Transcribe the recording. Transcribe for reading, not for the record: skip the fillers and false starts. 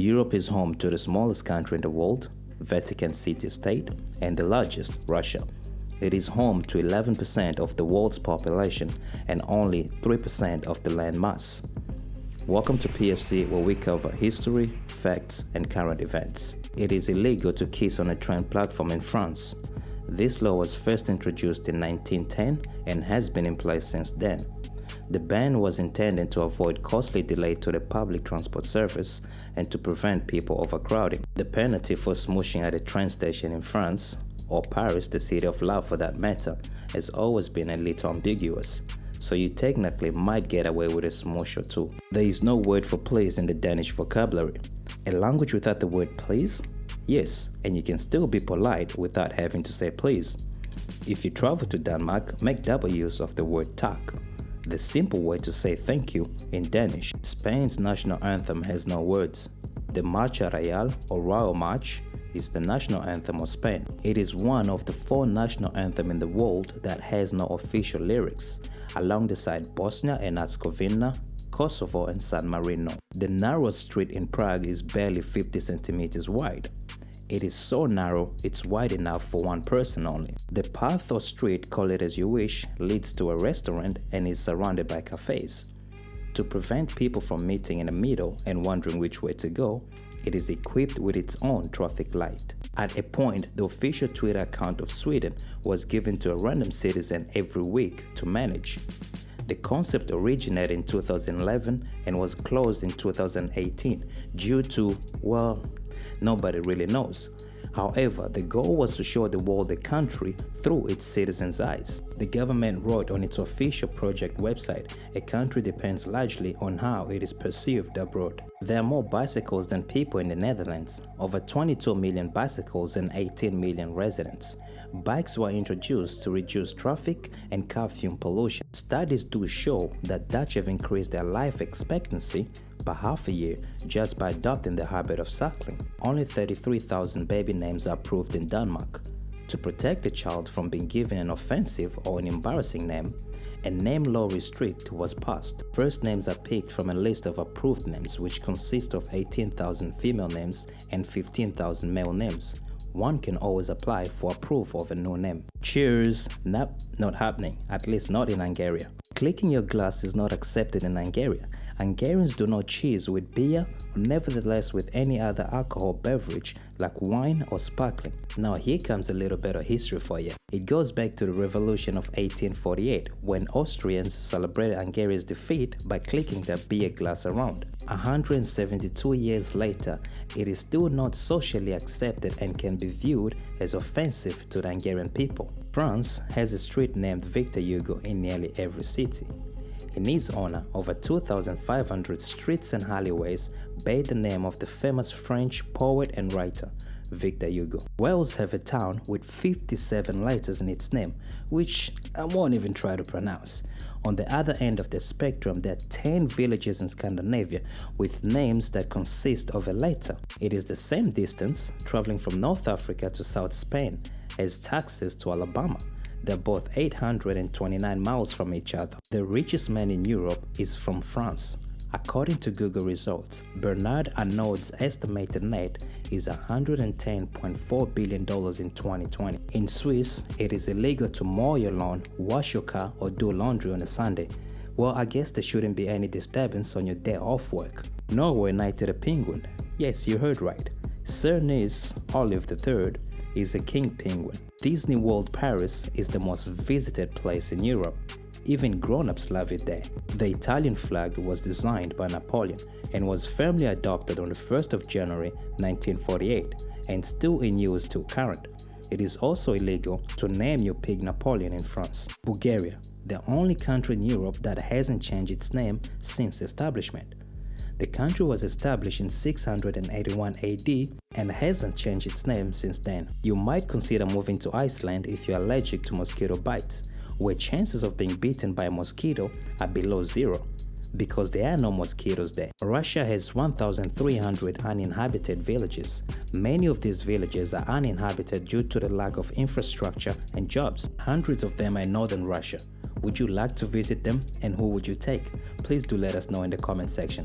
Europe is home to the smallest country in the world, Vatican City State, and the largest, Russia. It is home to 11% of the world's population and only 3% of the land mass. Welcome to PFC, where we cover history, facts, and current events. It is illegal to kiss on a train platform in France. This law was first introduced in 1910 and has been in place since then. The ban was intended to avoid costly delay to the public transport service and to prevent people overcrowding. The penalty for smooshing at a train station in France, or Paris, the city of love for that matter, has always been a little ambiguous, so you technically might get away with a smoosh or two. There is no word for please in the Danish vocabulary. A language without the word please? Yes, and you can still be polite without having to say please. If you travel to Denmark, make double use of the word tak, the simple way to say thank you in Danish. Spain's national anthem has no words. The Marcha Real, or Royal March, is the national anthem of Spain. It is one of the 4 national anthems in the world that has no official lyrics, alongside Bosnia and Herzegovina, Kosovo, and San Marino. The narrowest street in Prague is barely 50 centimeters wide. It is so narrow, it's wide enough for one person only. The path or street, call it as you wish, leads to a restaurant and is surrounded by cafes. To prevent people from meeting in the middle and wondering which way to go, it is equipped with its own traffic light. At a point, the official Twitter account of Sweden was given to a random citizen every week to manage. The concept originated in 2011 and was closed in 2018 due to, well, nobody really knows. However, the goal was to show the world the country through its citizens' eyes. The government wrote on its official project website, a country depends largely on how it is perceived abroad. There are more bicycles than people in the Netherlands, over 22 million bicycles and 18 million residents. Bikes were introduced to reduce traffic and car fume pollution. Studies do show that Dutch have increased their life expectancy by half a year just by adopting the habit of cycling. Only 33,000 baby names are approved in Denmark. To protect the child from being given an offensive or an embarrassing name, a name law restrict was passed. First names are picked from a list of approved names, which consists of 18,000 female names and 15,000 male names. One can always apply for approval of a new name. Cheers! Nope, not happening, at least not in Hungary. Clicking your glass is not accepted in Hungary. Hungarians do not cheers with beer, or nevertheless with any other alcohol beverage like wine or sparkling. Now here comes a little bit of history for you. It goes back to the revolution of 1848, when Austrians celebrated Hungary's defeat by clicking their beer glass around. 172 years later, it is still not socially accepted and can be viewed as offensive to the Hungarian people. France has a street named Victor Hugo in nearly every city. In his honor, over 2,500 streets and alleyways bear the name of the famous French poet and writer, Victor Hugo. Wales have a town with 57 letters in its name, which I won't even try to pronounce. On the other end of the spectrum, there are 10 villages in Scandinavia with names that consist of a letter. It is the same distance, traveling from North Africa to South Spain, as Texas to Alabama. They're both 829 miles from each other. The richest man in Europe is from France. According to Google results, Bernard Arnault's estimated net is $110.4 billion in 2020. In Swiss, it is illegal to mow your lawn, wash your car, or do laundry on a Sunday. Well, I guess there shouldn't be any disturbance on your day off work. Norway knighted a penguin. Yes, you heard right. Sir Nils Olive III is a king penguin. Disney World Paris is the most visited place in Europe. Even grown-ups love it there. The Italian flag was designed by Napoleon and was firmly adopted on the 1st of January 1948 and still in use till current. It is also illegal to name your pig Napoleon in France. Bulgaria, the only country in Europe that hasn't changed its name since establishment. The country was established in 681 AD and hasn't changed its name since then. You might consider moving to Iceland if you're allergic to mosquito bites, where chances of being bitten by a mosquito are below 0, because there are no mosquitoes there. Russia has 1,300 uninhabited villages. Many of these villages are uninhabited due to the lack of infrastructure and jobs. Hundreds of them are in northern Russia. Would you like to visit them, and who would you take? Please do let us know in the comment section.